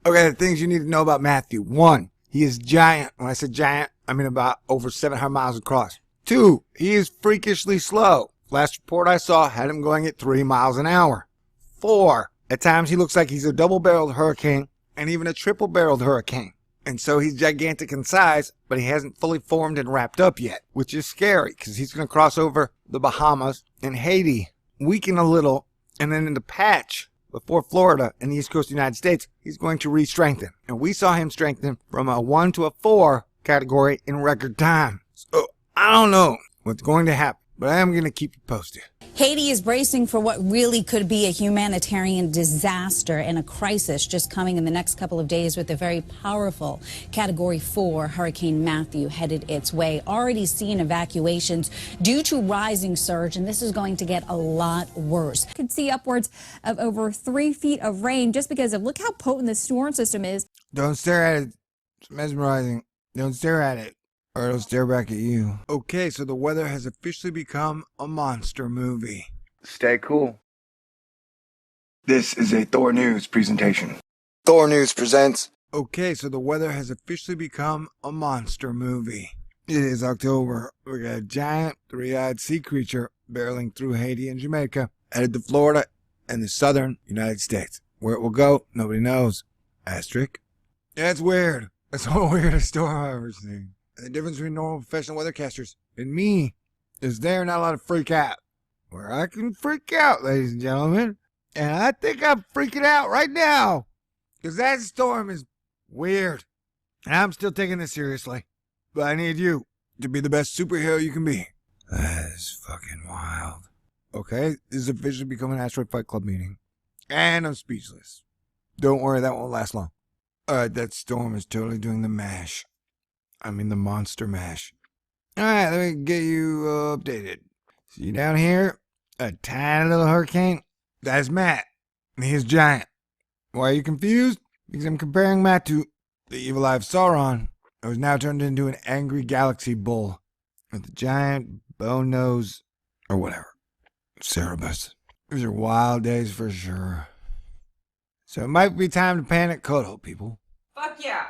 Okay, the things you need to know about Matthew. 1, he is giant. When I said giant, I mean about over 700 miles across. 2, he is freakishly slow. Last report I saw had him going at 3 miles an hour. 4, at times he looks like he's a double-barreled hurricane and even a triple-barreled hurricane. And so he's gigantic in size, but he hasn't fully formed and wrapped up yet, which is scary because he's going to cross over the Bahamas and Haiti, weaken a little, and then in the patch before Florida and the East Coast of the United States, he's going to re-strengthen. And we saw him strengthen from a 1 to a 4 category in record time. So I don't know what's going to happen, but I am going to keep you posted. Haiti is bracing for what really could be a humanitarian disaster and a crisis just coming in the next couple of days with a very powerful Category 4 Hurricane Matthew headed its way. Already seeing evacuations due to rising surge, and this is going to get a lot worse. Could see upwards of over 3 feet of rain just because of look how potent this storm system is. Don't stare at it. It's mesmerizing. Don't stare at it, or it'll stare back at you. Okay, so the weather has officially become a monster movie. Stay cool. This is a Thor News presentation. Thor News presents. Okay, so the weather has officially become a monster movie. It is October. We got a giant, 3-eyed sea creature barreling through Haiti and Jamaica, headed to Florida and the southern United States. Where it will go, nobody knows. Asterisk. Yeah, it's weird. It's the weirdest storm I've ever seen. The difference between normal professional weathercasters and me is they're not allowed to freak out. Where I can freak out, ladies and gentlemen. And I think I'm freaking out right now. Because that storm is weird. And I'm still taking this seriously. But I need you to be the best superhero you can be. That is fucking wild. Okay, this is officially becoming an Asteroid Fight Club meeting. And I'm speechless. Don't worry, that won't last long. Alright, that storm is totally doing the mash. I mean the monster mash. Alright, let me get you updated. See down here? A tiny little hurricane? That's Matt. And he is giant. Why are you confused? Because I'm comparing Matt to the evil eye of Sauron, who is now turned into an angry galaxy bull with a giant bone nose, or whatever. Cerebus. These are wild days for sure. So it might be time to panic cuddle, people. Fuck yeah.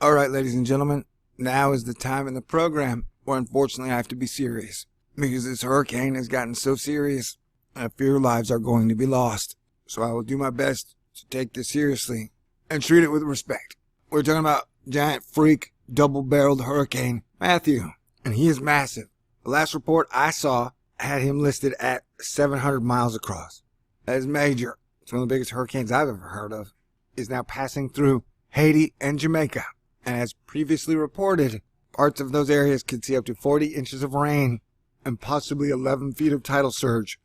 Alright, ladies and gentlemen, now is the time in the program where unfortunately I have to be serious. Because this hurricane has gotten so serious, I fear lives are going to be lost. So I will do my best to take this seriously and treat it with respect. We're talking about giant freak, double-barreled hurricane Matthew. And he is massive. The last report I saw had him listed at 700 miles across. That is major. It's one of the biggest hurricanes I've ever heard of. Is now passing through Haiti and Jamaica. And as previously reported, parts of those areas could see up to 40 inches of rain and possibly 11 feet of tidal surge.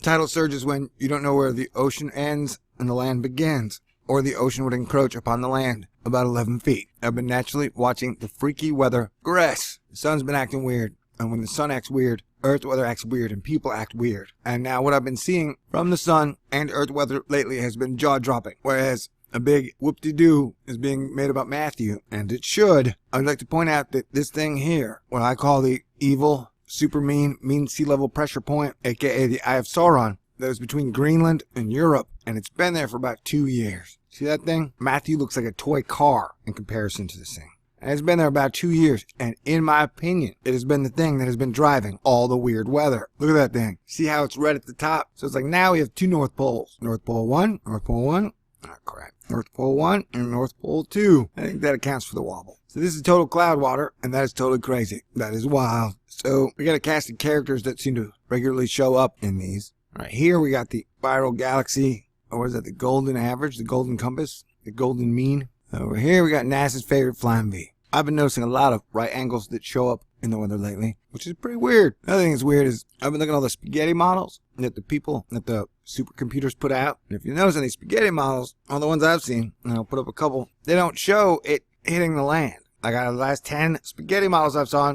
Tidal surge is when you don't know where the ocean ends and the land begins, or the ocean would encroach upon the land about 11 feet. I've been naturally watching the freaky weather progress. The sun's been acting weird, and when the sun acts weird, Earth weather acts weird and people act weird. And now what I've been seeing from the sun and Earth weather lately has been jaw-dropping. Whereas a big whoop-de-doo is being made about Matthew, and it should. I'd like to point out that this thing here, what I call the evil, super mean sea level pressure point, aka the Eye of Sauron, that is between Greenland and Europe, and it's been there for about 2 years. See that thing? Matthew looks like a toy car in comparison to this thing. And it's been there about 2 years, and in my opinion, it has been the thing that has been driving all the weird weather. Look at that thing. See how it's red at the top? So it's like now we have 2 North Poles. North Pole 1, North Pole 1. Oh, crap. North Pole 1 and North Pole 2. I think that accounts for the wobble. So this is total cloud water, and that is totally crazy. That is wild. So we got a cast of characters that seem to regularly show up in these. All right, here we got the spiral galaxy, or what is that, the golden average, the golden compass, the golden mean. Over here we got NASA's favorite flying V. I've been noticing a lot of right angles that show up in the weather lately, which is pretty weird. Another thing that's weird is I've been looking at all the spaghetti models that the supercomputers put out. And if you notice on these spaghetti models, all the ones I've seen, and I'll put up a couple, they don't show it hitting the land. Like out of the last 10 spaghetti models I've saw,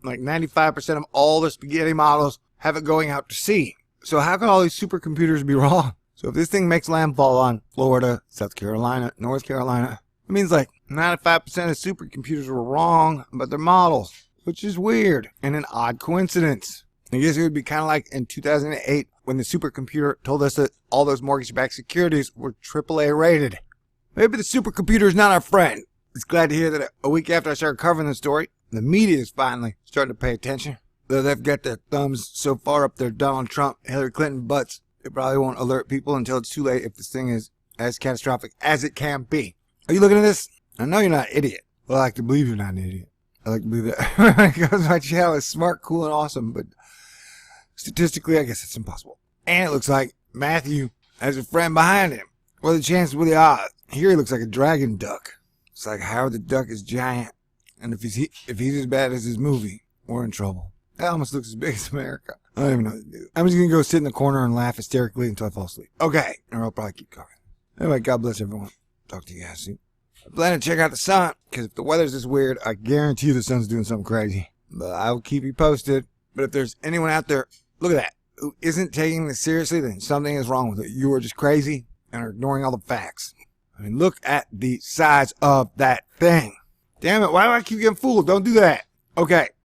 like 95% of all the spaghetti models have it going out to sea. So how can all these supercomputers be wrong? So if this thing makes landfall on Florida, South Carolina, North Carolina, it means like 95% of supercomputers were wrong about their models, which is weird and an odd coincidence. I guess it would be kind of like in 2008 when the supercomputer told us that all those mortgage-backed securities were AAA rated. Maybe the supercomputer is not our friend. It's glad to hear that a week after I started covering the story, the media is finally starting to pay attention. Though they've got their thumbs so far up their Donald Trump, Hillary Clinton butts, it probably won't alert people until it's too late if this thing is as catastrophic as it can be. Are you looking at this? I know you're not an idiot. Well, I like to believe you're not an idiot. I like to believe that because my channel is smart, cool, and awesome, but statistically, I guess it's impossible. And it looks like Matthew has a friend behind him. What are the chances? What are the odds? Here he looks like a dragon duck. It's like Howard the Duck is giant, and if he's as bad as his movie, we're in trouble. That almost looks as big as America. I don't even know what to do. I'm just gonna go sit in the corner and laugh hysterically until I fall asleep. Okay, or I'll probably keep going. Anyway, God bless everyone. Talk to you guys soon. I plan to check out the sun, because if the weather's this weird, I guarantee you the sun's doing something crazy. But I'll keep you posted. But if there's anyone out there, look at that, who isn't taking this seriously, then something is wrong with it. You are just crazy and are ignoring all the facts. I mean, look at the size of that thing. Damn it, why do I keep getting fooled? Don't do that. Okay,